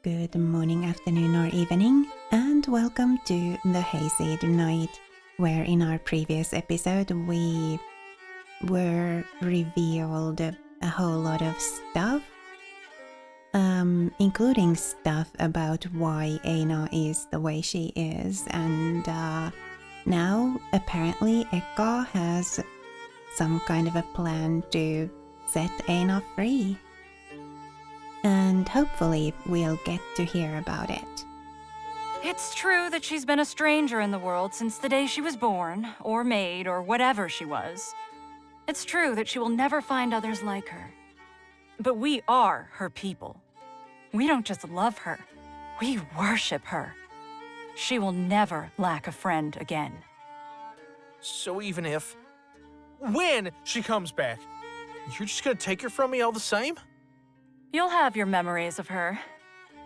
Good morning, afternoon, or evening, and welcome to the Hayseed night, where in our previous episode we were revealed a whole lot of stuff, including stuff about why Aina is the way she is, and now apparently Eka has some kind of a plan to set Aina free. And hopefully we'll get to hear about it. It's true that she's been a stranger in the world since the day she was born, or made, or whatever she was. It's true that she will never find others like her. But we are her people. We don't just love her, we worship her. She will never lack a friend again. So even if... when she comes back, you're just gonna take her from me all the same? You'll have your memories of her.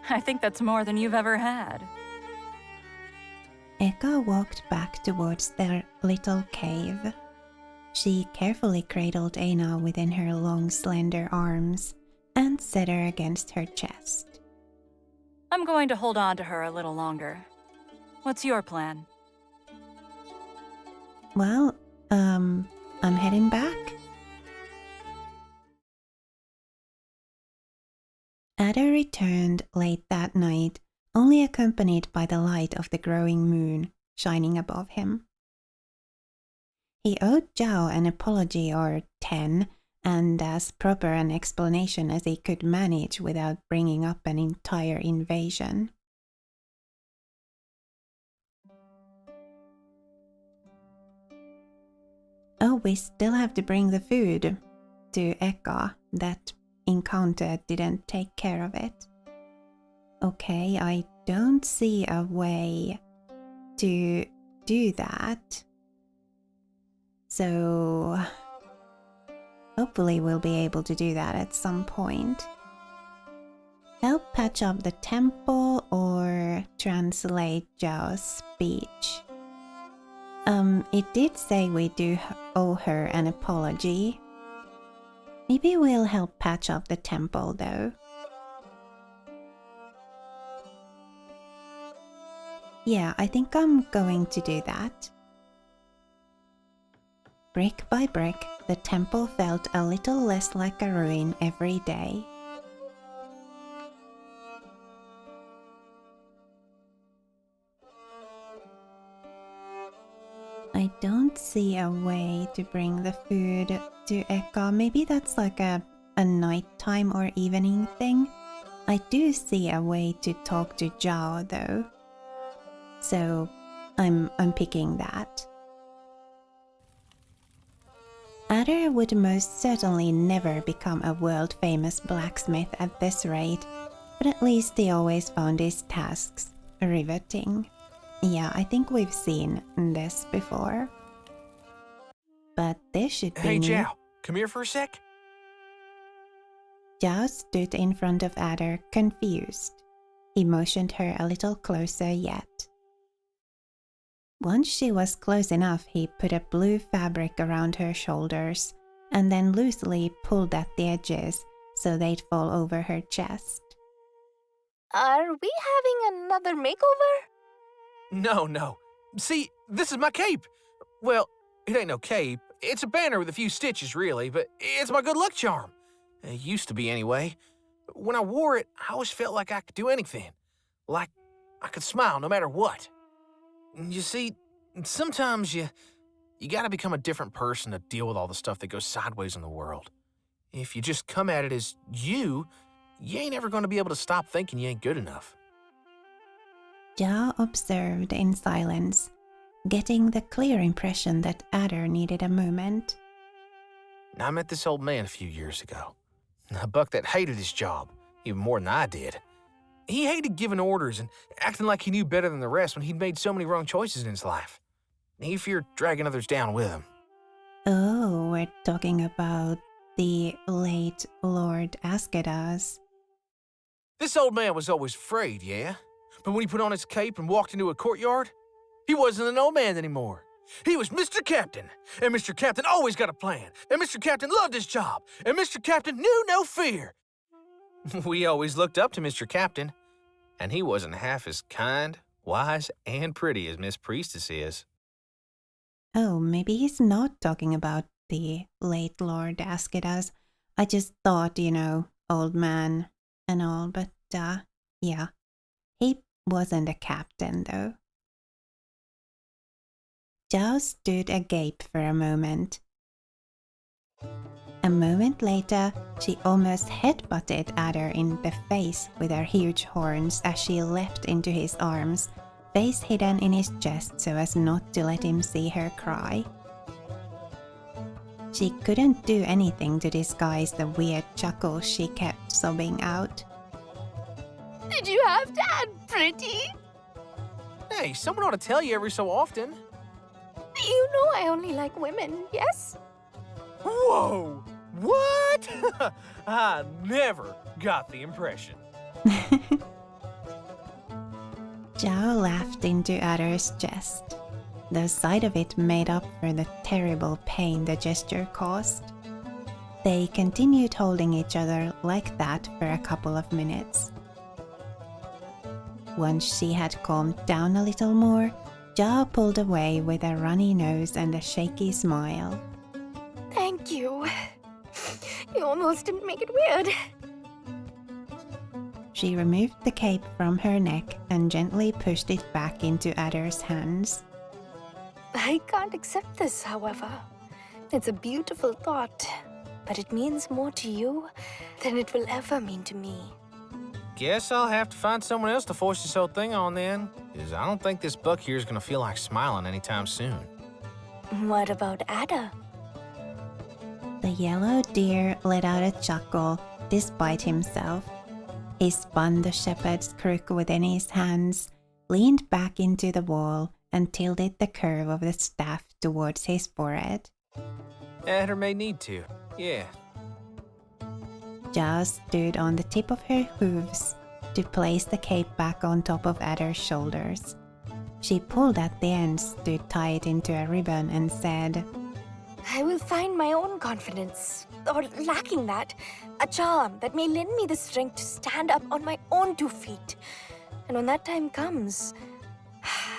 I think that's more than you've ever had. Eka walked back towards their little cave. She carefully cradled Aina within her long, slender arms and set her against her chest. I'm going to hold on to her a little longer. What's your plan? Well, I'm heading back. Ada returned late that night, only accompanied by the light of the growing moon shining above him. He owed Zhao an apology or 10, and as proper an explanation as he could manage without bringing up an entire invasion. Oh, we still have to bring the food to Eka. That encounter didn't take care of it. Okay, I don't see a way to do that. So hopefully we'll be able to do that at some point. Help patch up the temple or translate Zhao's speech. It did say we do owe her an apology. Maybe we'll help patch up the temple, though. Yeah, I think I'm going to do that. Brick by brick, the temple felt a little less like a ruin every day. I don't see a way to bring the food to Eka. Maybe that's like a nighttime or evening thing. I do see a way to talk to Zhao though. So I'm picking that. Ada would most certainly never become a world-famous blacksmith at this rate, but at least he always found his tasks riveting. Yeah, I think we've seen this before. But this should be Hey, new. Zhao, come here for a sec. Zhao stood in front of Ada, confused. He motioned her a little closer yet. Once she was close enough, he put a blue fabric around her shoulders and then loosely pulled at the edges so they'd fall over her chest. Are we having another makeover? No. See, this is my cape. Well, it ain't no cape. It's a banner with a few stitches, really, but it's my good luck charm. It used to be, anyway. When I wore it, I always felt like I could do anything. Like I could smile no matter what. You see, sometimes you gotta become a different person to deal with all the stuff that goes sideways in the world. If you just come at it as you ain't ever gonna be able to stop thinking you ain't good enough. Zhao observed in silence, getting the clear impression that Ada needed a moment. I met this old man a few years ago. A buck that hated his job, even more than I did. He hated giving orders and acting like he knew better than the rest when he'd made so many wrong choices in his life. He feared dragging others down with him. Oh, we're talking about the late Lord Askedas. This old man was always afraid, yeah? But when he put on his cape and walked into a courtyard, he wasn't an old man anymore. He was Mr. Captain, and Mr. Captain always got a plan, and Mr. Captain loved his job, and Mr. Captain knew no fear. We always looked up to Mr. Captain. And he wasn't half as kind, wise, and pretty as Miss Priestess is. Oh, maybe he's not talking about the late Lord Askedas. I just thought, old man and all, but yeah. He wasn't a captain, though. Zhao stood agape for a moment. A moment later, she almost headbutted Adder in the face with her huge horns as she leapt into his arms, face hidden in his chest so as not to let him see her cry. She couldn't do anything to disguise the weird chuckle she kept sobbing out. Did you have Dad, pretty? Hey, someone ought to tell you every so often. You know I only like women, yes? Whoa! What? I never got the impression. Zhao laughed into Adder's chest. The sight of it made up for the terrible pain the gesture caused. They continued holding each other like that for a couple of minutes. Once she had calmed down a little more, Zhao pulled away with a runny nose and a shaky smile. Thank you. You almost didn't make it weird. She removed the cape from her neck and gently pushed it back into Adder's hands. I can't accept this, however. It's a beautiful thought, but it means more to you than it will ever mean to me. Guess I'll have to find someone else to force this whole thing on then, because I don't think this buck here is going to feel like smiling anytime soon. What about Ada? The yellow deer let out a chuckle despite himself. He spun the shepherd's crook within his hands, leaned back into the wall, and tilted the curve of the staff towards his forehead. Adder may need to, yeah. Zhao stood on the tip of her hooves to place the cape back on top of Adder's shoulders. She pulled at the ends to tie it into a ribbon and said, I will find my own confidence, or lacking that, a charm that may lend me the strength to stand up on my own 2 feet. And when that time comes,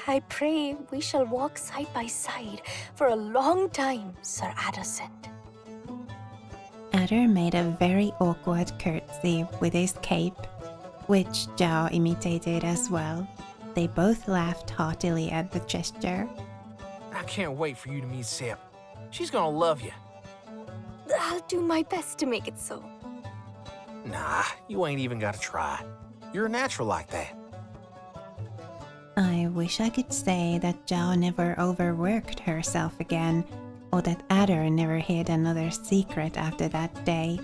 I pray we shall walk side by side for a long time, Sir Addison. Adder made a very awkward curtsy with his cape, which Zhao imitated as well. They both laughed heartily at the gesture. I can't wait for you to meet Sip. She's gonna love you. I'll do my best to make it so. Nah, you ain't even gotta try. You're a natural like that. I wish I could say that Zhao never overworked herself again, or that Adder never hid another secret after that day,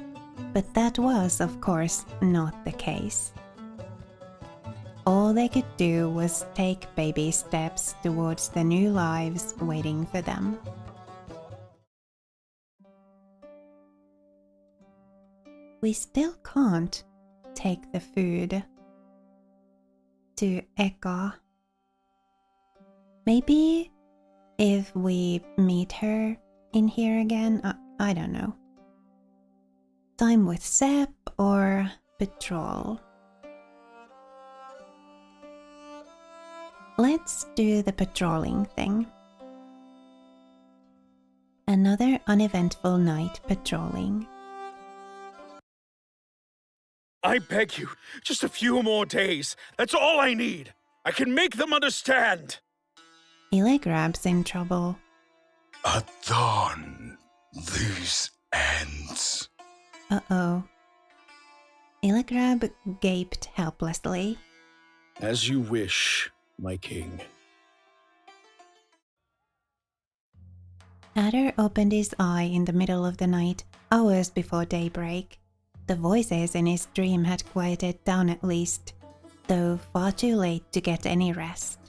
but that was, of course, not the case. All they could do was take baby steps towards the new lives waiting for them. We still can't take the food to Eka. Maybe if we meet her in here again, I don't know. Time with Sep or patrol. Let's do the patrolling thing. Another uneventful night patrolling. I beg you, just a few more days. That's all I need. I can make them understand. Illigrab's in trouble. At dawn, this ends. Uh-oh. Illigrab gaped helplessly. As you wish, my king. Adder opened his eye in the middle of the night, hours before daybreak. The voices in his dream had quieted down at least, though far too late to get any rest.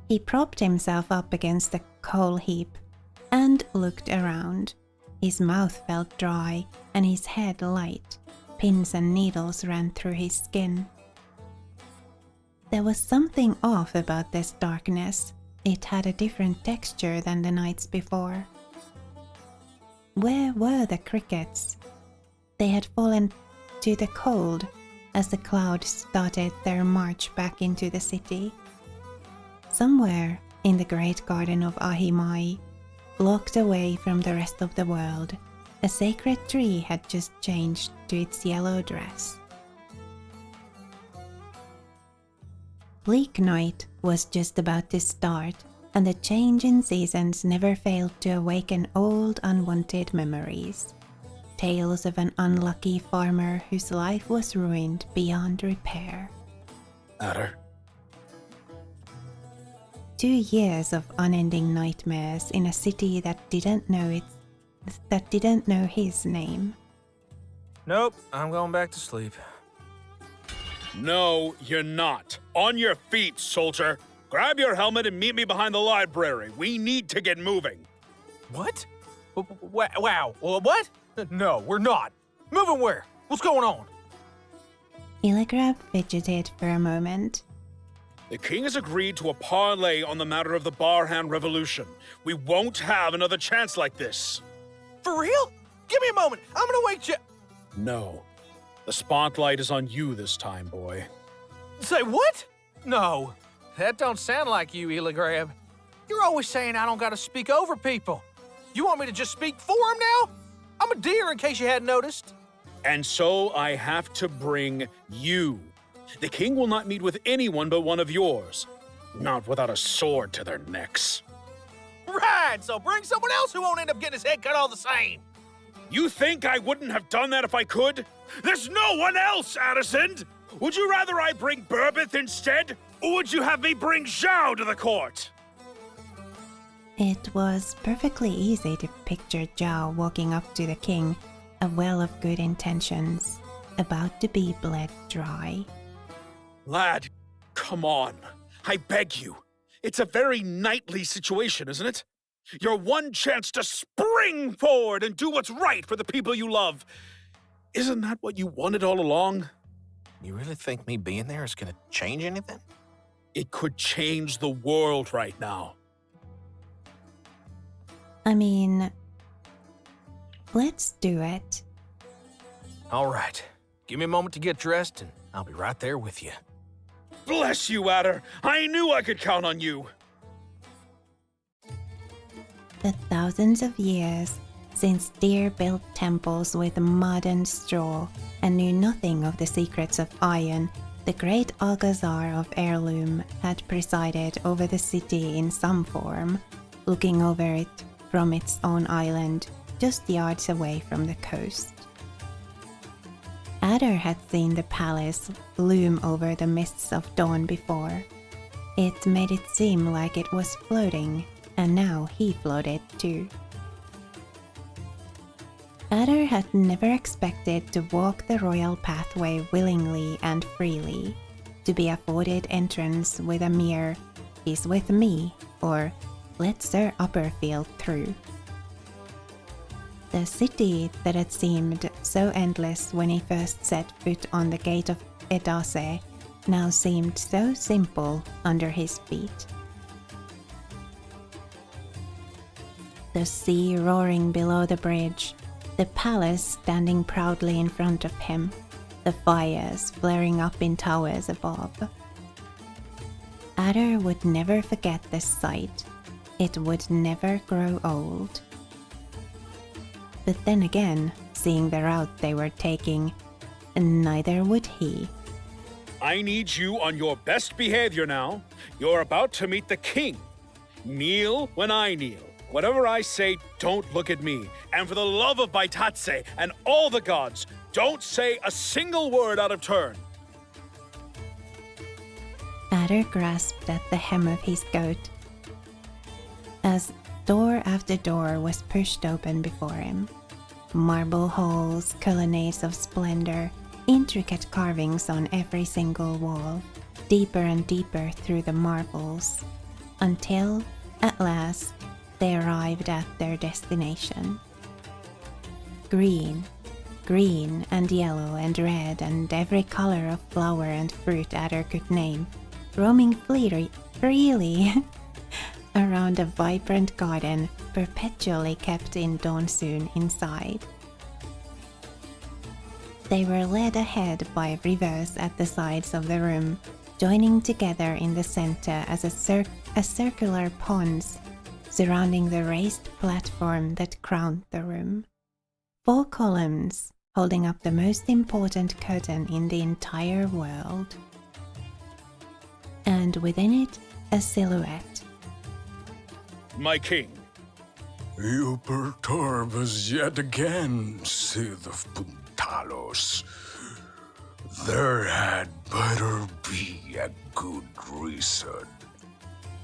He propped himself up against the coal heap and looked around. His mouth felt dry and his head light. Pins and needles ran through his skin. There was something off about this darkness. It had a different texture than the nights before. Where were the crickets? They had fallen to the cold, as the clouds started their march back into the city. Somewhere in the great garden of Ahimai, locked away from the rest of the world, a sacred tree had just changed to its yellow dress. Bleak night was just about to start, and the change in seasons never failed to awaken old unwanted memories. Tales of an unlucky farmer whose life was ruined beyond repair. Adder, 2 years of unending nightmares in a city that didn't know his name. Nope, I'm going back to sleep. no, you're not. On your feet, soldier. Grab your helmet and meet me behind the library. We need to get moving. What? Wow, what? No, we're not. Moving where? What's going on? Illigrab fidgeted for a moment. The king has agreed to a parley on the matter of the Barhand Revolution. We won't have another chance like this. For real? Give me a moment. I'm gonna wake you. No. The spotlight is on you this time, boy. Say what? No, that don't sound like you, Illigrab. You're always saying I don't gotta speak over people. You want me to just speak for him now? I'm a deer, in case you hadn't noticed. And so I have to bring you. The king will not meet with anyone but one of yours. Not without a sword to their necks. Right, so bring someone else who won't end up getting his head cut all the same. You think I wouldn't have done that if I could? There's no one else, Addison! Would you rather I bring Burbeth instead? Or would you have me bring Zhao to the court? It was perfectly easy to picture Zhao walking up to the king, a well of good intentions, about to be bled dry. Lad, come on. I beg you. It's a very knightly situation, isn't it? Your one chance to spring forward and do what's right for the people you love. Isn't that what you wanted all along? You really think me being there is gonna change anything? It could change the world right now. I mean, let's do it. All right. Give me a moment to get dressed, and I'll be right there with you. Bless you, Adder. I knew I could count on you. The thousands of years since deer built temples with mud and straw and knew nothing of the secrets of iron, the great Alcazar of Heirloom had presided over the city in some form, looking over it from its own island, just yards away from the coast. Adder had seen the palace loom over the mists of dawn before. It made it seem like it was floating, and now he floated too. Adder had never expected to walk the royal pathway willingly and freely, to be afforded entrance with a mere, "He's with me," or "Let Sir Upperfield through." The city that had seemed so endless when he first set foot on the gate of Edase now seemed so simple under his feet. The sea roaring below the bridge, the palace standing proudly in front of him, the fires flaring up in towers above. Adder would never forget this sight. It would never grow old. But then again, seeing the route they were taking, neither would he. I need you on your best behavior now. You're about to meet the king. Kneel when I kneel. Whatever I say, don't look at me. And for the love of Baitatse and all the gods, don't say a single word out of turn. Adder grasped at the hem of his coat as door after door was pushed open before him. Marble halls, colonnades of splendor, intricate carvings on every single wall, deeper and deeper through the marbles, until, at last, they arrived at their destination. Green, green and yellow and red and every color of flower and fruit Adder could name, roaming freely around a vibrant garden perpetually kept in Dawnsoon inside. They were led ahead by rivers at the sides of the room, joining together in the center as a circular ponds surrounding the raised platform that crowned the room. 4 columns holding up the most important curtain in the entire world. And within it, a silhouette. My king. You perturb us yet again, Sith of Puntalos. There had better be a good reason.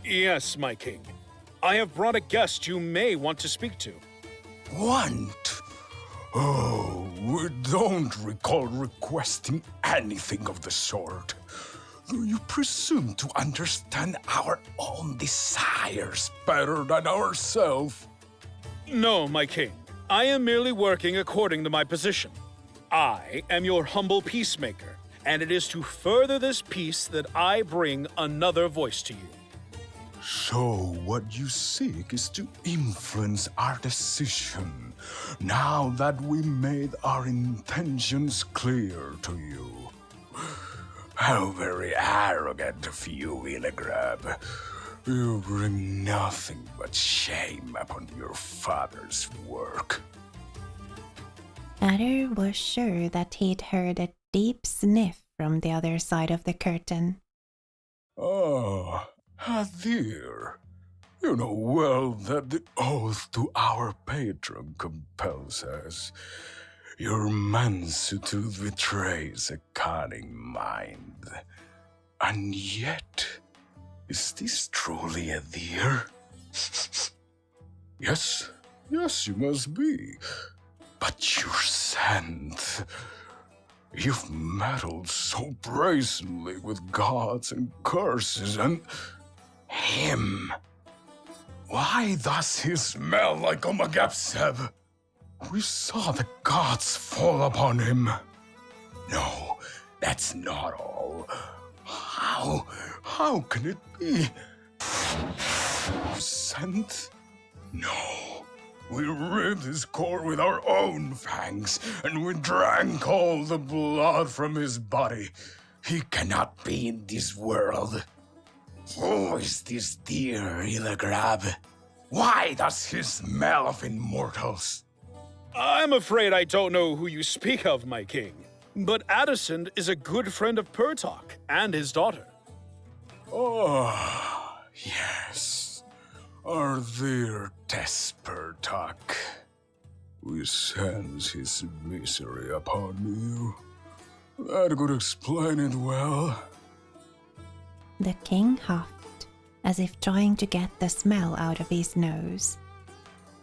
Yes, my king. I have brought a guest you may want to speak to. Want? Oh, we don't recall requesting anything of the sort. Do you presume to understand our own desires better than ourselves? No, my king. I am merely working according to my position. I am your humble peacemaker, and it is to further this peace that I bring another voice to you. So what you seek is to influence our decision, now that we made our intentions clear to you. How very arrogant of you, Illigrab. You bring nothing but shame upon your father's work. Adder was sure that he'd heard a deep sniff from the other side of the curtain. Ah, Hadir. You know well that the oath to our patron compels us. Your mansuetude betrays a cunning mind. And yet, is this truly a deer? Yes, you must be. But your scent... You've meddled so brazenly with gods and curses and... him. Why does he smell like Omagapseb? We saw the gods fall upon him. No, that's not all. How can it be? Scent? No. We ripped his core with our own fangs, and we drank all the blood from his body. He cannot be in this world. Who is this dear Illigrab? Why does he smell of immortals? I'm afraid I don't know who you speak of, my king. But Addison is a good friend of Pertok and his daughter. Oh, yes. Our dear Pertok. We sense his misery upon you. That could explain it well. The king huffed, as if trying to get the smell out of his nose.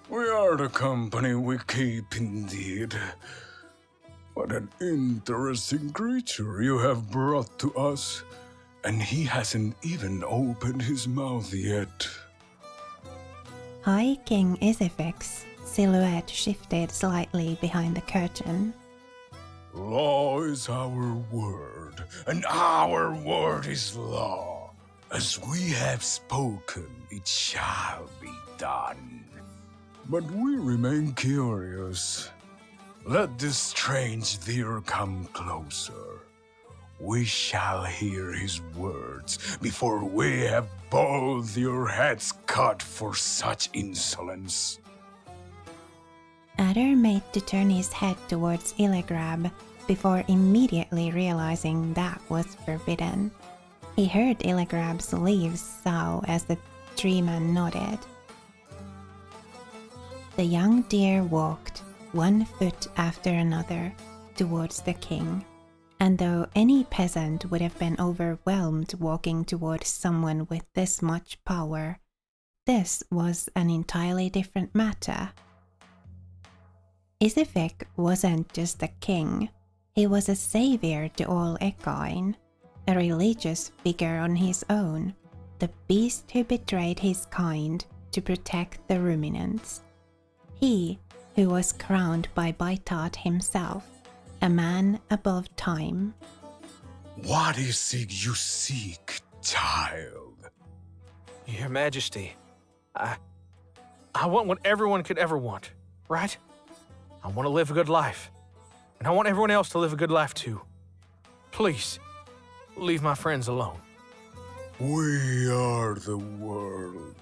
We are the company we keep indeed. What an interesting creature you have brought to us, and he hasn't even opened his mouth yet. High King Isifex's silhouette shifted slightly behind the curtain. Law is our word, and our word is law. As we have spoken, it shall be done. But we remain curious. Let this strange deer come closer. We shall hear his words before we have both your heads cut for such insolence. Adder made to turn his head towards Illigrab before immediately realizing that was forbidden. He heard Illigrab's leaves sough as the treeman nodded. The young deer walked, one foot after another, towards the king, and though any peasant would have been overwhelmed walking towards someone with this much power, this was an entirely different matter. Isifek wasn't just a king, he was a savior to all Ekain, a religious figure on his own, the beast who betrayed his kind to protect the ruminants. He who was crowned by Baitat himself, a man above time. What is it you seek, child? Your Majesty, I want what everyone could ever want, right? I want to live a good life. and I want everyone else to live a good life too. Please, leave my friends alone. We are the world.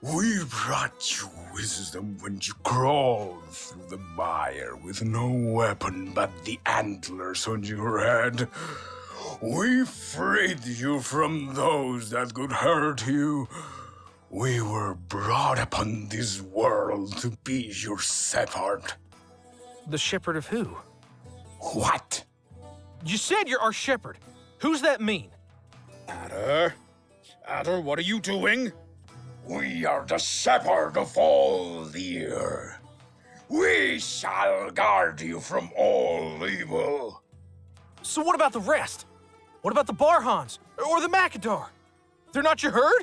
We brought you wisdom when you crawled through the mire with no weapon but the antlers on your head. We freed you from those that could hurt you. We were brought upon this world to be your shepherd. The shepherd of who? What? You said you're our shepherd. Who's that mean? Adder? Adder, what are you doing? We are the shepherd of all the earth. We shall guard you from all evil. So what about the rest? What about the Barhans or the Macadar? They're not your herd?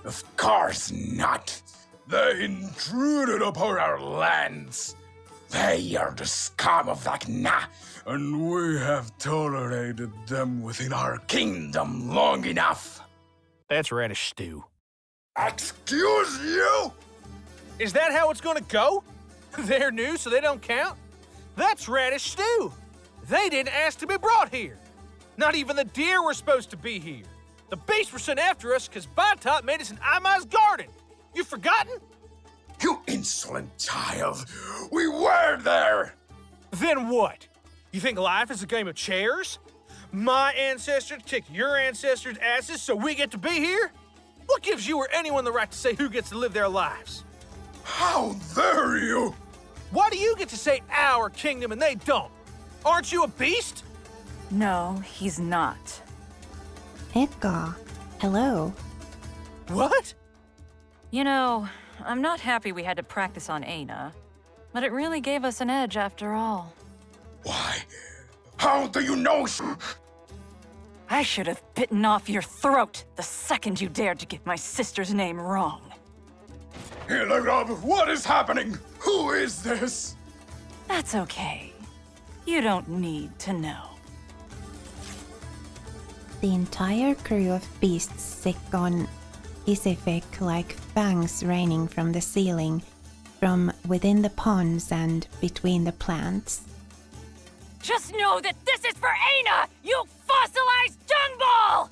Of course not. They intruded upon our lands. They are the scum of Vecna, and we have tolerated them within our kingdom long enough. That's radish stew. Excuse you? Is that how it's gonna go? They're new, so they don't count? That's radish stew. They didn't ask to be brought here. Not even the deer were supposed to be here. The beasts were sent after us because Botop made us an Imai's garden. You forgotten? You insolent child. We were there. Then what? You think life is a game of chairs? My ancestors kicked your ancestors' asses so we get to be here? What gives you or anyone the right to say who gets to live their lives? How dare you? Why do you get to say our kingdom and they don't? Aren't you a beast? No, he's not. Edgar, hello. What? You know, I'm not happy we had to practice on Aina, but it really gave us an edge after all. Why? How do you know? I should have bitten off your throat the second you dared to get my sister's name wrong. Hillegrab, what is happening? Who is this? That's okay. You don't need to know. The entire crew of beasts sick on Isifik like fangs raining from the ceiling, from within the ponds and between the plants. Just know that this is for Aina, you fossilized dung ball!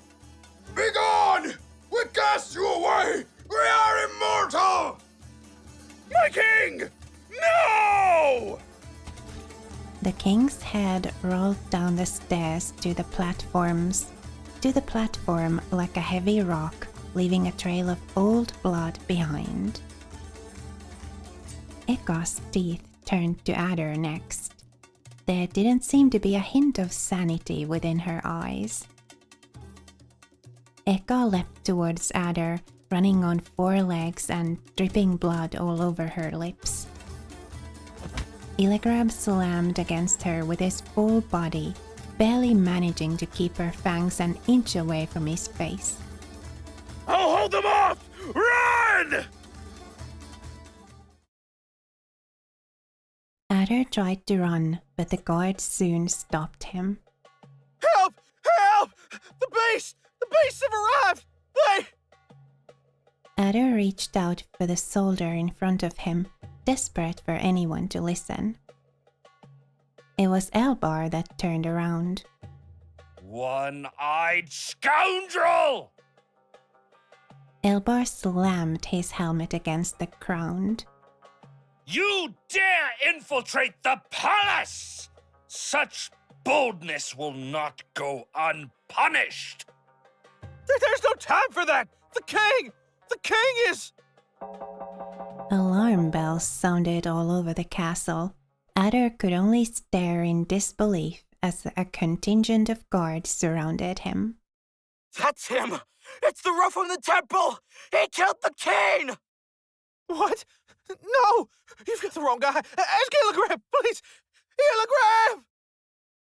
Begone! We cast you away! We are immortal! My king! No! The king's head rolled down the stairs to the platform like a heavy rock, leaving a trail of old blood behind. Edgar's teeth turned to Adder next. There didn't seem to be a hint of sanity within her eyes. Edgar leapt towards Adder, running on 4 legs and dripping blood all over her lips. Hillegrab slammed against her with his full body, barely managing to keep her fangs an inch away from his face. I'll hold them off! Run! Adder tried to run, but the guards soon stopped him. Help! Help! The beasts! The beasts have arrived! They... Adder reached out for the soldier in front of him, desperate for anyone to listen. It was Elbar that turned around. One-eyed scoundrel! Elbar slammed his helmet against the ground. You dare infiltrate the palace! Such boldness will not go unpunished! There's no time for that! The king! The king is... Alarm bells sounded all over the castle. Adder could only stare in disbelief as a contingent of guards surrounded him. That's him! It's the roof from the temple! He killed the king! What? No! You've got the wrong guy! Ask Hillegrab, please! Hillegrab!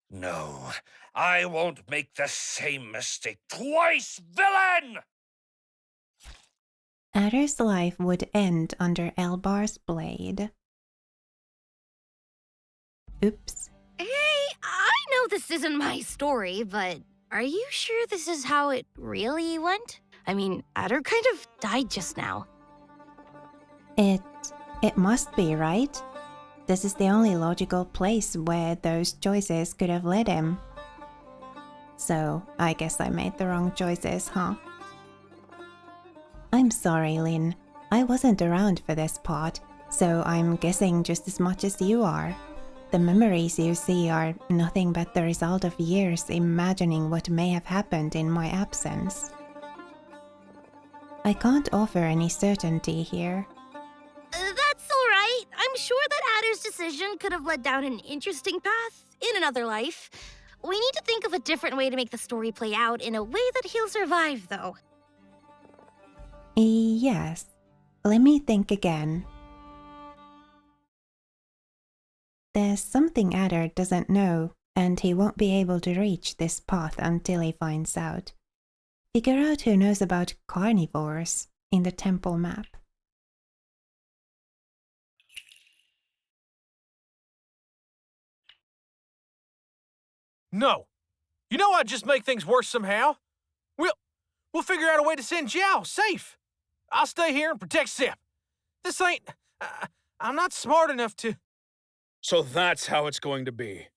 No, I won't make the same mistake twice, villain! Adder's life would end under Elbar's blade. Oops. Hey, I know this isn't my story, but are you sure this is how it really went? I mean, Adder kind of died just now. It must be, right? This is the only logical place where those choices could have led him. So, I guess I made the wrong choices, huh? I'm sorry, Lynn. I wasn't around for this part, so I'm guessing just as much as you are. The memories you see are nothing but the result of years imagining what may have happened in my absence. I can't offer any certainty here. That's alright. I'm sure that Adder's decision could have led down an interesting path in another life. We need to think of a different way to make the story play out in a way that he'll survive, though. Yes. Let me think again. There's something Adder doesn't know, and he won't be able to reach this path until he finds out. Figure out who knows about carnivores in the temple map. No. You know I'd just make things worse somehow. We'll figure out a way to send Zhao safe. I'll stay here and protect Sip. This ain't... I'm not smart enough to... So that's how it's going to be.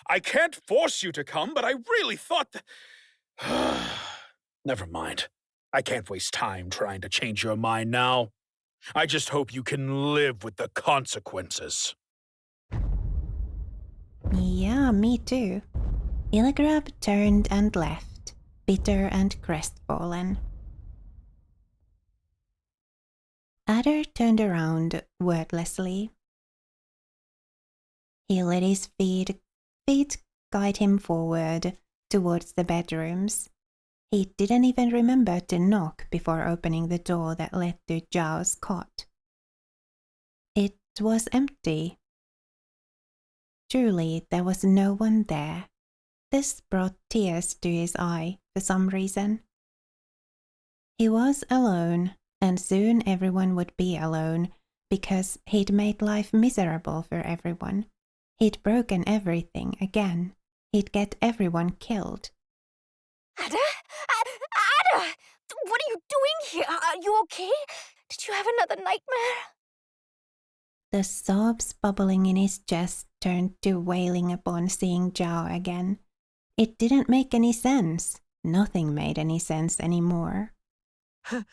I can't force you to come, but I really thought that... Never mind. I can't waste time trying to change your mind now. I just hope you can live with the consequences. Yeah, me too. Illigrab turned and left, bitter and crestfallen. Adder turned around wordlessly. He let his feet guide him forward towards the bedrooms. He didn't even remember to knock before opening the door that led to Zhao's cot. It was empty. Truly, there was no one there. This brought tears to his eye for some reason. He was alone, and soon everyone would be alone, because he'd made life miserable for everyone. He'd broken everything again. He'd get everyone killed. Ada? Ada! What are you doing here? Are you okay? Did you have another nightmare? The sobs bubbling in his chest turned to wailing upon seeing Zhao again. It didn't make any sense. Nothing made any sense anymore. I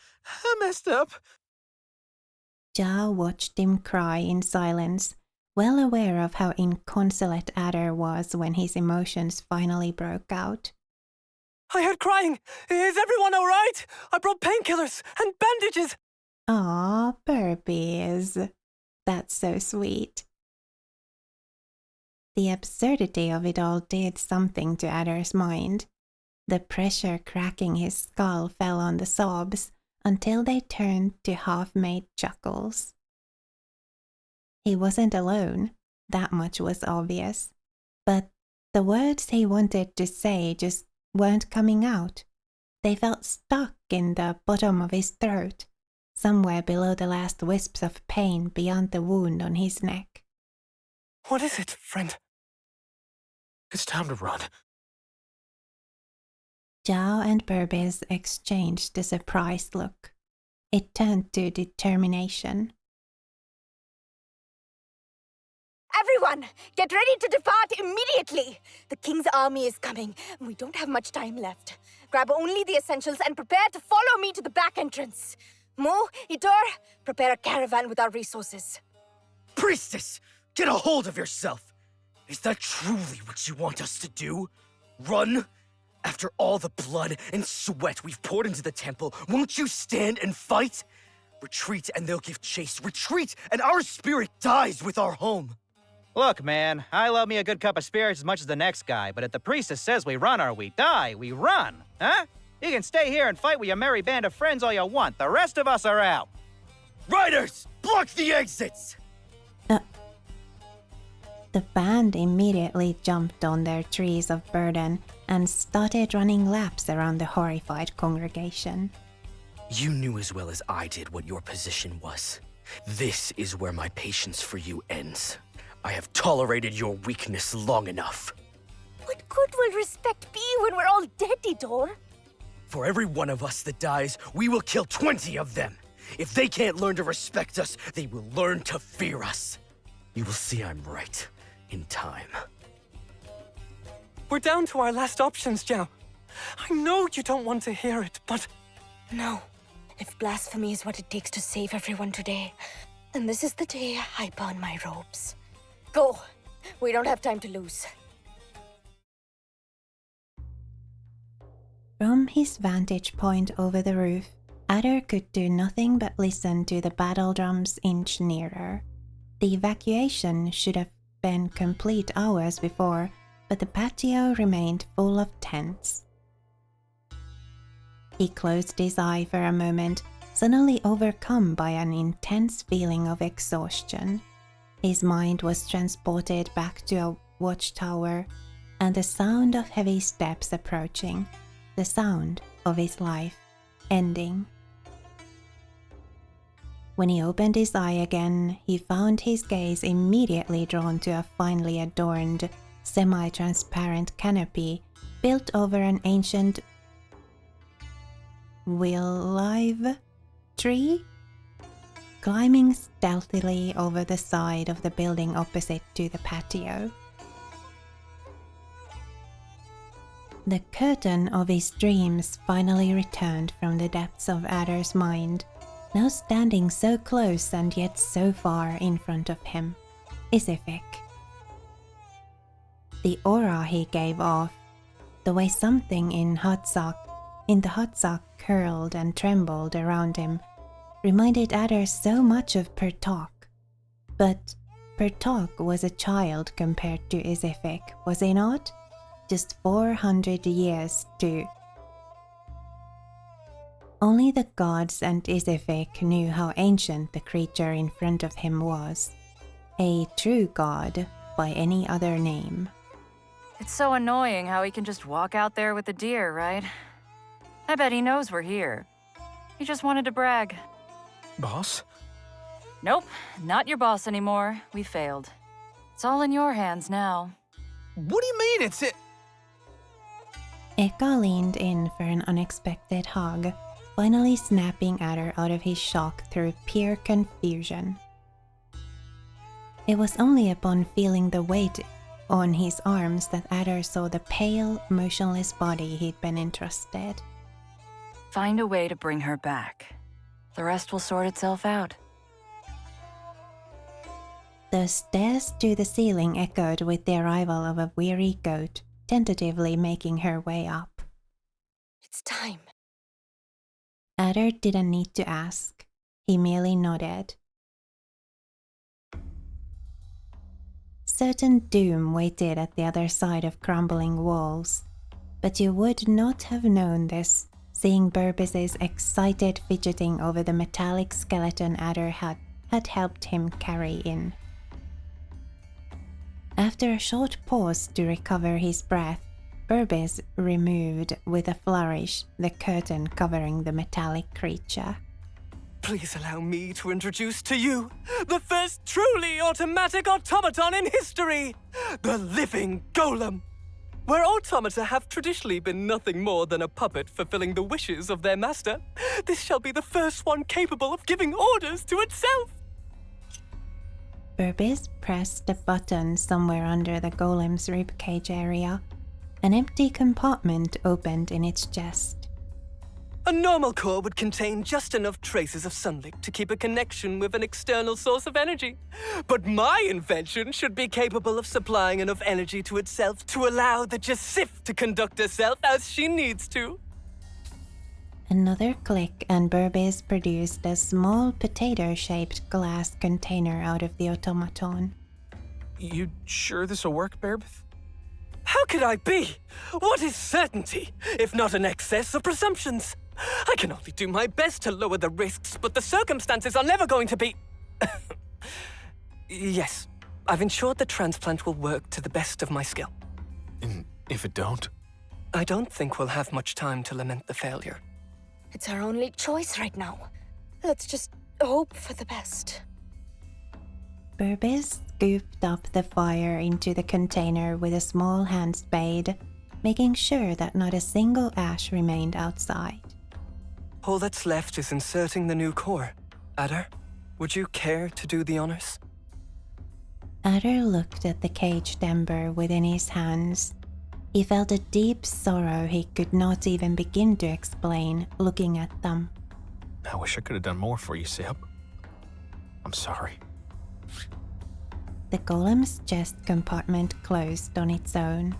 messed up. Zhao watched him cry in silence, well aware of how inconsolate Adder was when his emotions finally broke out. I heard crying. Is everyone all right? I brought painkillers and bandages. Aw, Burbies. That's so sweet. The absurdity of it all did something to Adder's mind. The pressure cracking his skull fell on the sobs until they turned to half-made chuckles. He wasn't alone, that much was obvious. But the words he wanted to say just weren't coming out. They felt stuck in the bottom of his throat, somewhere below the last wisps of pain beyond the wound on his neck. What is it, friend? It's time to run. Zhao and Burbis exchanged a surprised look. It turned to determination. Everyone, get ready to depart immediately! The king's army is coming, and we don't have much time left. Grab only the essentials and prepare to follow me to the back entrance. Mo, Itor, prepare a caravan with our resources. Priestess, get a hold of yourself! Is that truly what you want us to do? Run? After all the blood and sweat we've poured into the temple, won't you stand and fight? Retreat and they'll give chase. Retreat and our spirit dies with our home. Look, man, I love me a good cup of spirits as much as the next guy, but if the priestess says we run or we die, we run, huh? You can stay here and fight with your merry band of friends all you want. The rest of us are out. Riders, block the exits! The band immediately jumped on their trees of burden and started running laps around the horrified congregation. You knew as well as I did what your position was. This is where my patience for you ends. I have tolerated your weakness long enough. What good will respect be when we're all dead, Itor? For every one of us that dies, we will kill 20 of them. If they can't learn to respect us, they will learn to fear us. You will see I'm right in time. We're down to our last options, Zhao. I know you don't want to hear it, but... No. If blasphemy is what it takes to save everyone today, then this is the day I burn my robes. Go. We don't have time to lose. From his vantage point over the roof, Adder could do nothing but listen to the battle drums inch nearer. The evacuation should have been complete hours before, but the patio remained full of tents. He closed his eye for a moment, suddenly overcome by an intense feeling of exhaustion. His mind was transported back to a watchtower and the sound of heavy steps approaching, the sound of his life ending. When he opened his eye again, he found his gaze immediately drawn to a finely adorned, semi-transparent canopy built over an ancient willive tree, climbing stealthily over the side of the building opposite to the patio. The curtain of his dreams finally returned from the depths of Adder's mind, now standing so close and yet so far in front of him, Isifik. The aura he gave off, the way something in the hutsock curled and trembled around him, reminded Adder so much of Pertok. But Pertok was a child compared to Isifik, was he not? Just 400 years too. Only the gods and Isifik knew how ancient the creature in front of him was. A true god by any other name. It's so annoying how he can just walk out there with the deer, right? I bet he knows we're here. He just wanted to brag. Boss? Nope, not your boss anymore. We failed. It's all in your hands now. What do you mean it's it? Eka leaned in for an unexpected hug, finally snapping Adder out of his shock through pure confusion. It was only upon feeling the weight on his arms that Adder saw the pale, motionless body he'd been entrusted. Find a way to bring her back. The rest will sort itself out. The stairs to the ceiling echoed with the arrival of a weary goat, tentatively making her way up. It's time. Adder didn't need to ask. He merely nodded. Certain doom waited at the other side of crumbling walls, but you would not have known this, seeing Burbis's excited fidgeting over the metallic skeleton Adder had helped him carry in. After a short pause to recover his breath, Burbis removed with a flourish the curtain covering the metallic creature. Please allow me to introduce to you the first truly automatic automaton in history, the living golem. Where automata have traditionally been nothing more than a puppet fulfilling the wishes of their master, this shall be the first one capable of giving orders to itself. Burbis pressed a button somewhere under the golem's ribcage area. An empty compartment opened in its chest. A normal core would contain just enough traces of sunlight to keep a connection with an external source of energy. But my invention should be capable of supplying enough energy to itself to allow the Jasif to conduct herself as she needs to. Another click and Burbis produced a small potato-shaped glass container out of the automaton. You sure this'll work, Bearbeth? How could I be? What is certainty, if not an excess of presumptions? I can only do my best to lower the risks, but the circumstances are never going to be... Yes, I've ensured the transplant will work to the best of my skill. And if it don't? I don't think we'll have much time to lament the failure. It's our only choice right now. Let's just hope for the best. Burbis scooped up the fire into the container with a small hand spade, making sure that not a single ash remained outside. All that's left is inserting the new core. Adder, would you care to do the honors? Adder looked at the caged ember within his hands. He felt a deep sorrow he could not even begin to explain looking at them. I wish I could have done more for you, Sip. I'm sorry. The golem's chest compartment closed on its own.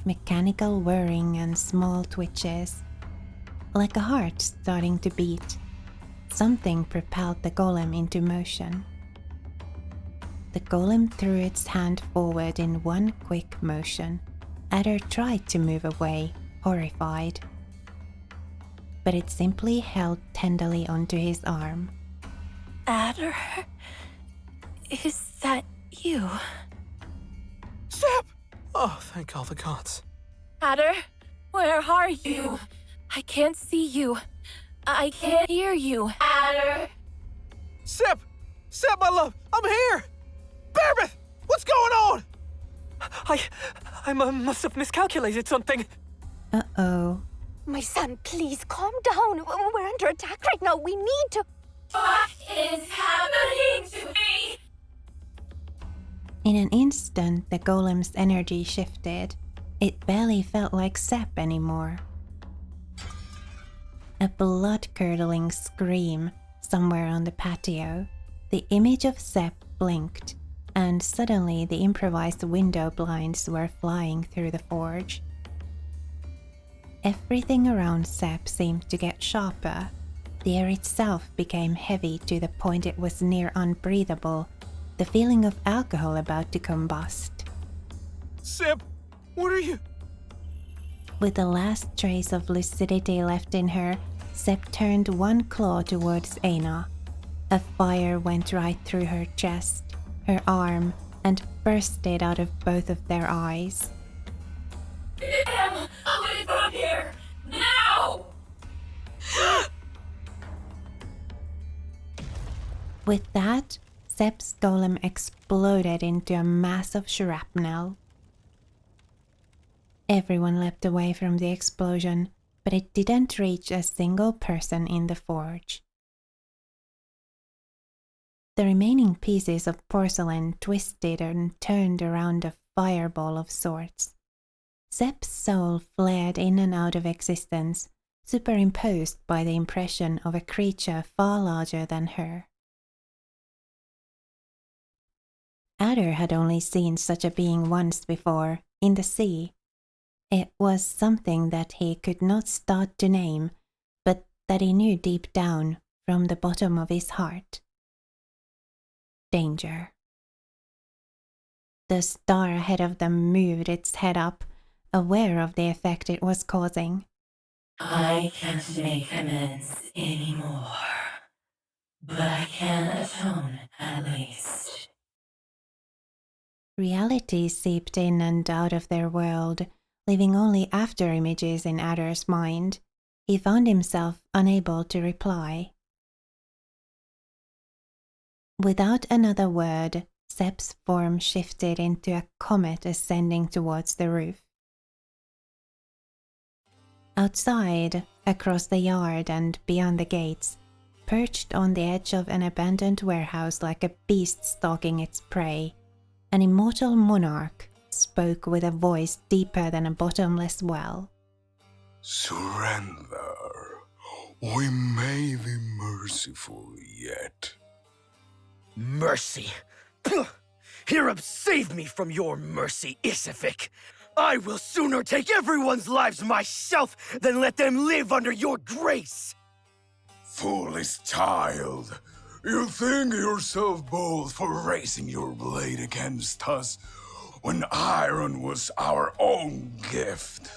Mechanical whirring and small twitches. Like a heart starting to beat. Something propelled the golem into motion. The golem threw its hand forward in one quick motion. Adder tried to move away, horrified. But it simply held tenderly onto his arm. Adder? Is that you? Sip! Oh, thank all the gods. Adder, where are you? I can't see you. I can't hear you. Adder! Sip! Sip, my love! I'm here! Bearbeth! What's going on? I must have miscalculated something. Uh-oh. My son, please calm down. We're under attack right now. We need to... What is happening to me? In an instant, the golem's energy shifted. It barely felt like Sepp anymore. A blood-curdling scream somewhere on the patio. The image of Sepp blinked, and suddenly the improvised window blinds were flying through the forge. Everything around Sepp seemed to get sharper. The air itself became heavy to the point it was near unbreathable, the feeling of alcohol about to combust. Sip, what are you? With the last trace of lucidity left in her, Sepp turned one claw towards Aina. A fire went right through her chest, her arm, and bursted out of both of their eyes. Get away from here! Now! With that, Sepp's golem exploded into a mass of shrapnel. Everyone leapt away from the explosion, but it didn't reach a single person in the forge. The remaining pieces of porcelain twisted and turned around a fireball of sorts. Sepp's soul flared in and out of existence, superimposed by the impression of a creature far larger than her. Adder had only seen such a being once before, in the sea. It was something that he could not start to name, but that he knew deep down, from the bottom of his heart. Danger. The star ahead of them moved its head up, aware of the effect it was causing. I can't make amends anymore, but I can atone at least. Reality seeped in and out of their world, leaving only after images in Adder's mind. He found himself unable to reply. Without another word, Sepp's form shifted into a comet ascending towards the roof. Outside, across the yard and beyond the gates, perched on the edge of an abandoned warehouse like a beast stalking its prey, an immortal monarch spoke with a voice deeper than a bottomless well. Surrender. We may be merciful yet. Mercy? Puh! Hirab, save me from your mercy, Isifik! I will sooner take everyone's lives myself than let them live under your grace! Foolish child, you think yourself bold for raising your blade against us when iron was our own gift.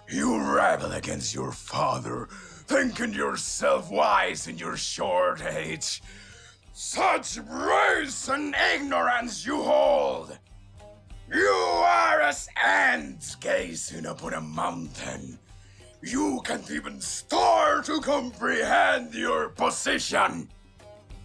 You rebel against your father, thinking yourself wise in your short age. Such race and ignorance you hold! You are as ants gazing upon a mountain. You can't even start to comprehend your position.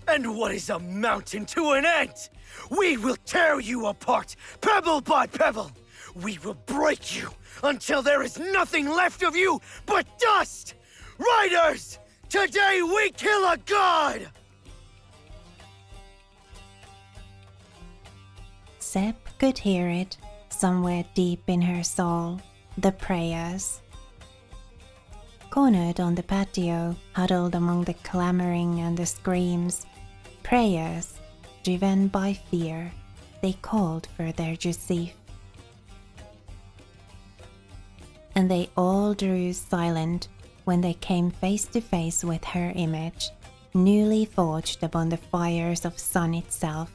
And what is a mountain to an ant? We will tear you apart, pebble by pebble. We will break you until there is nothing left of you but dust. Riders, today we kill a god! Seb could hear it, somewhere deep in her soul, the prayers. Cornered on the patio, huddled among the clamoring and the screams, prayers, driven by fear, they called for their Joseph. And they all drew silent when they came face to face with her image, newly forged upon the fires of sun itself,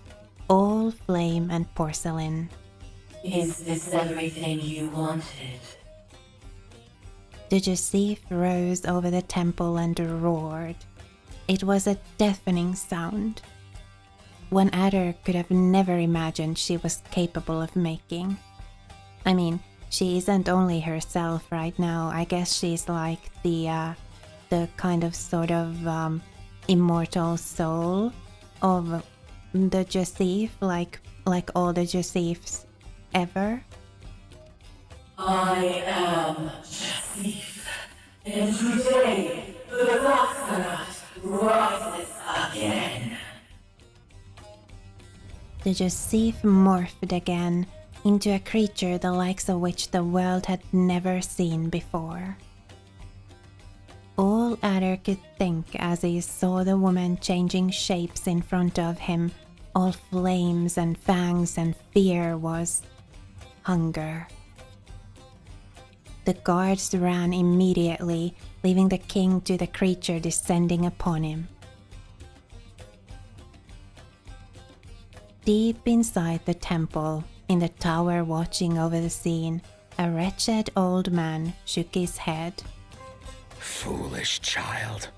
all flame and porcelain. Is this everything you wanted? The Joseph rose over the temple and roared. It was a deafening sound. One Adder could have never imagined she was capable of making. I mean, she isn't only herself right now. I guess she's like the kind of sort of immortal soul of the Joseph, like all the Josephs ever. I am Joseph, and today the Voxerat rises again. The Joseph morphed again into a creature the likes of which the world had never seen before. All Adder could think as he saw the woman changing shapes in front of him, all flames and fangs and fear, was hunger. The guards ran immediately, leaving the king to the creature descending upon him. Deep inside the temple, in the tower watching over the scene, a wretched old man shook his head. Foolish child.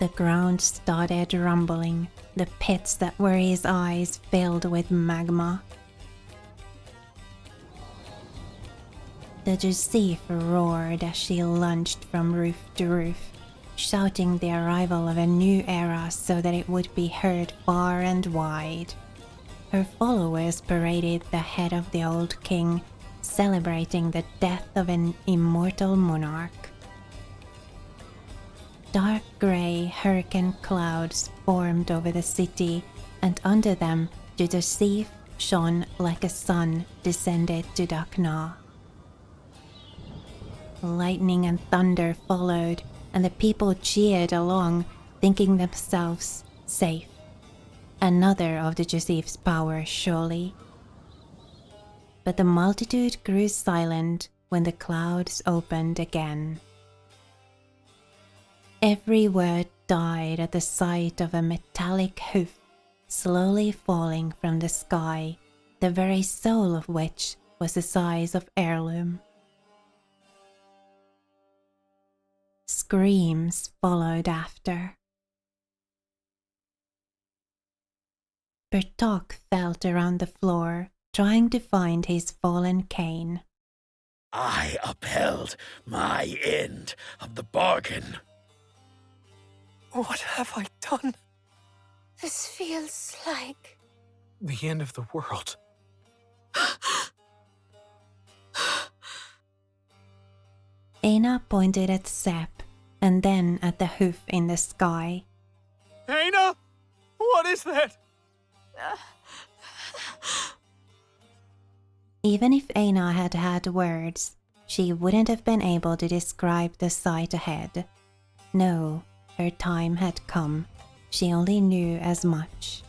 The ground started rumbling, the pits that were his eyes filled with magma. The Joseph roared as she lunged from roof to roof, shouting the arrival of a new era so that it would be heard far and wide. Her followers paraded the head of the old king, celebrating the death of an immortal monarch. Dark grey hurricane clouds formed over the city, and under them the Joseph shone like a sun descended to Dakna. Lightning and thunder followed, and the people cheered along, thinking themselves safe. Another of the Joseph's power, surely. But the multitude grew silent when the clouds opened again. Every word died at the sight of a metallic hoof slowly falling from the sky, the very soul of which was the size of heirloom. Screams followed after. Bertok felt around the floor, trying to find his fallen cane. I upheld my end of the bargain. What have I done? This feels like... The end of the world. Aina pointed at Sep, and then at the hoof in the sky. Aina? What is that? Even if Aina had had words, she wouldn't have been able to describe the sight ahead. No, her time had come. She only knew as much.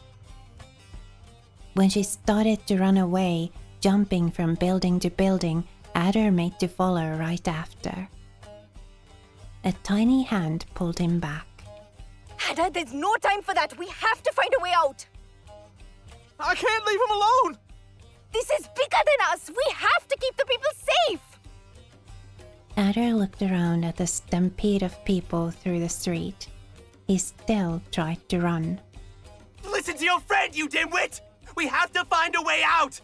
When she started to run away, jumping from building to building, Adder made to follow right after. A tiny hand pulled him back. Ada, there's no time for that. We have to find a way out. I can't leave him alone! This is bigger than us. We have to keep the people safe. Adder looked around at the stampede of people through the street. He still tried to run. Listen to your friend, you dimwit! We have to find a way out!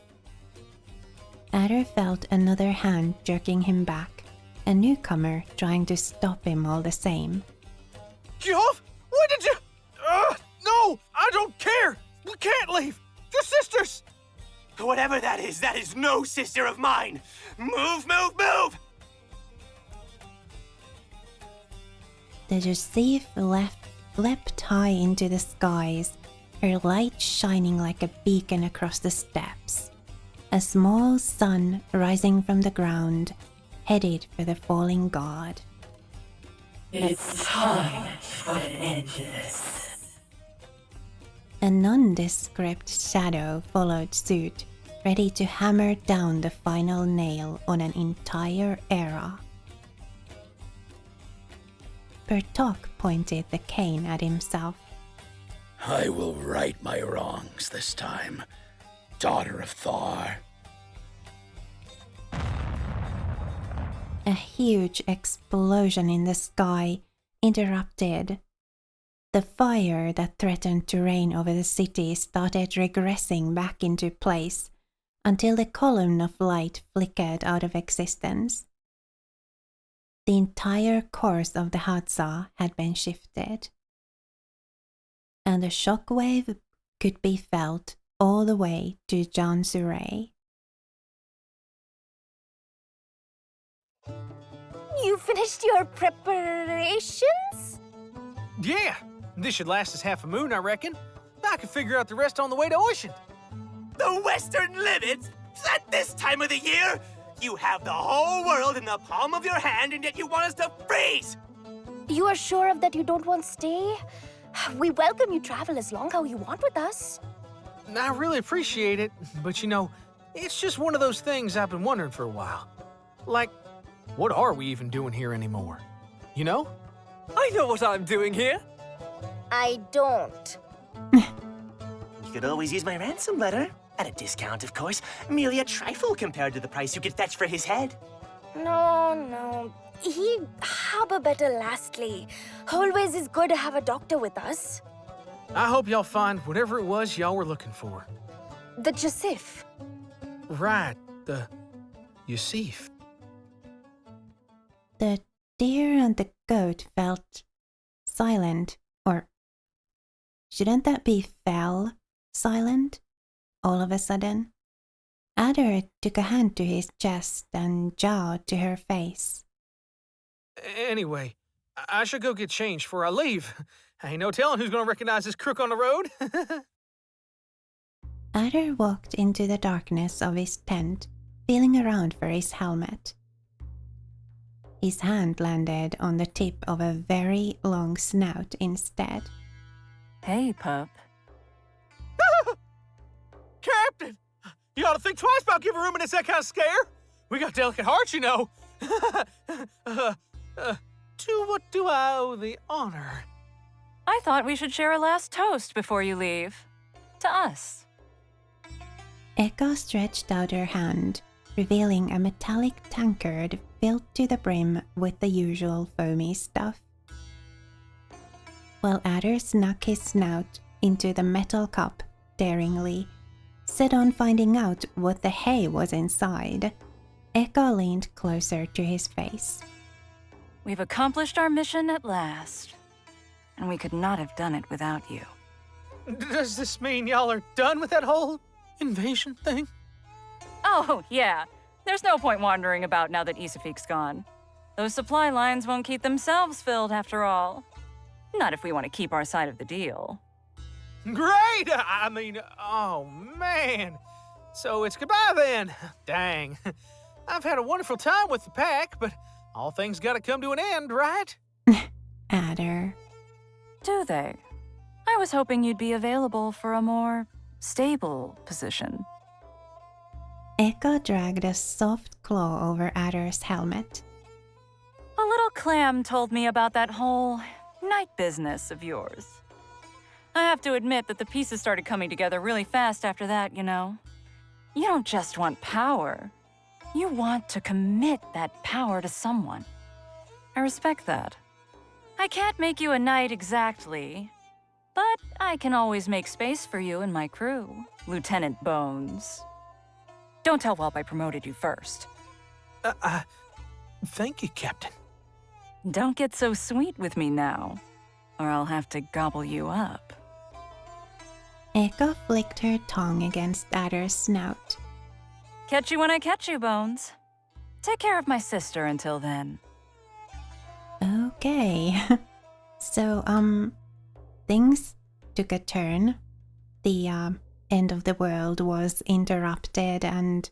Adder felt another hand jerking him back, a newcomer trying to stop him all the same. Get off! Why did you... No! I don't care! We can't leave! You're sisters! Whatever that is no sister of mine! Move, move, move! The Joseph leapt high into the skies, her light shining like a beacon across the steppes. A small sun rising from the ground, headed for the falling god. It's time to put an end to this. A nondescript shadow followed suit, ready to hammer down the final nail on an entire era. Bertok pointed the cane at himself. I will right my wrongs this time, daughter of Thar. A huge explosion in the sky interrupted. The fire that threatened to reign over the city started regressing back into place until the column of light flickered out of existence. The entire course of the Hadza had been shifted, and the shockwave could be felt all the way to Jansuray. You finished your preparations? Yeah, this should last us half a moon, I reckon. I can figure out the rest on the way to Ocean. The Western Limits? At this time of the year? You have the whole world in the palm of your hand, and yet you want us to freeze! You are sure of that you don't want to stay? We welcome you travel as long how you want with us. I really appreciate it, but you know, it's just one of those things I've been wondering for a while. Like, what are we even doing here anymore? You know? I know what I'm doing here. I don't. You could always use my ransom letter. At a discount, of course. Merely a trifle compared to the price you could fetch for his head. No. He have a better lastly. Always is good to have a doctor with us. I hope y'all find whatever it was y'all were looking for. The Joseph. Right, the Yusif. The deer and the goat felt silent, or shouldn't that be fell silent? All of a sudden, Adder took a hand to his chest and jaw to her face. Anyway, I should go get changed before I leave. Ain't no telling who's gonna recognize this crook on the road. Adder walked into the darkness of his tent, feeling around for his helmet. His hand landed on the tip of a very long snout instead. Hey, pup. Captain! You ought to think twice about giving Ruminants that kind of scare. We got delicate hearts, you know. To what do I owe the honor? I thought we should share a last toast before you leave. To us. Eka stretched out her hand, revealing a metallic tankard filled to the brim with the usual foamy stuff. While Adder snuck his snout into the metal cup daringly, set on finding out what the hay was inside, Eka leaned closer to his face. We've accomplished our mission at last. And we could not have done it without you. Does this mean y'all are done with that whole invasion thing? Oh, yeah. There's no point wandering about now that Isafik's gone. Those supply lines won't keep themselves filled after all. Not if we want to keep our side of the deal. Great! I mean, oh man. So it's goodbye then. Dang. I've had a wonderful time with the pack, but all things gotta come to an end, right? Adder. Do they? I was hoping you'd be available for a more stable position. Eka dragged a soft claw over Adder's helmet. A little clam told me about that whole night business of yours. I have to admit that the pieces started coming together really fast after that, you know. You don't just want power. You want to commit that power to someone. I respect that. I can't make you a knight exactly, but I can always make space for you in my crew, Lieutenant Bones. Don't tell Whelp I promoted you first. Thank you, Captain. Don't get so sweet with me now, or I'll have to gobble you up. Eka flicked her tongue against Adder's snout. Catch you when I catch you, Bones. Take care of my sister until then. Okay. So, things took a turn the end of the world was interrupted and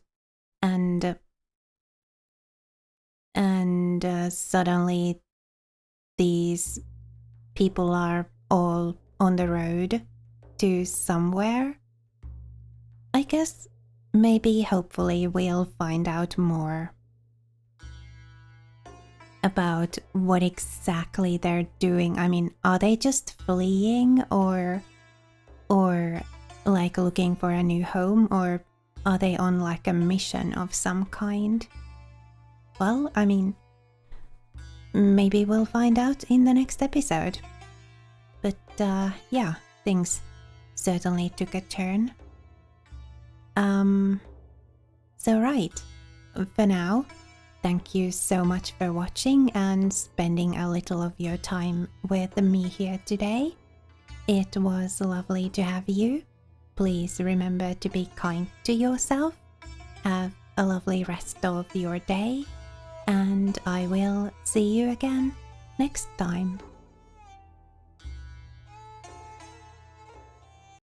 suddenly these people are all on the road to somewhere. I guess maybe hopefully we'll find out more about what exactly they're doing. I mean, are they just fleeing or like looking for a new home, or are they on like a mission of some kind? Well, I mean, maybe we'll find out in the next episode. But yeah, things certainly took a turn. So right, for now, thank you so much for watching and spending a little of your time with me here today. It was lovely to have you. Please remember to be kind to yourself. Have a lovely rest of your day, and I will see you again next time.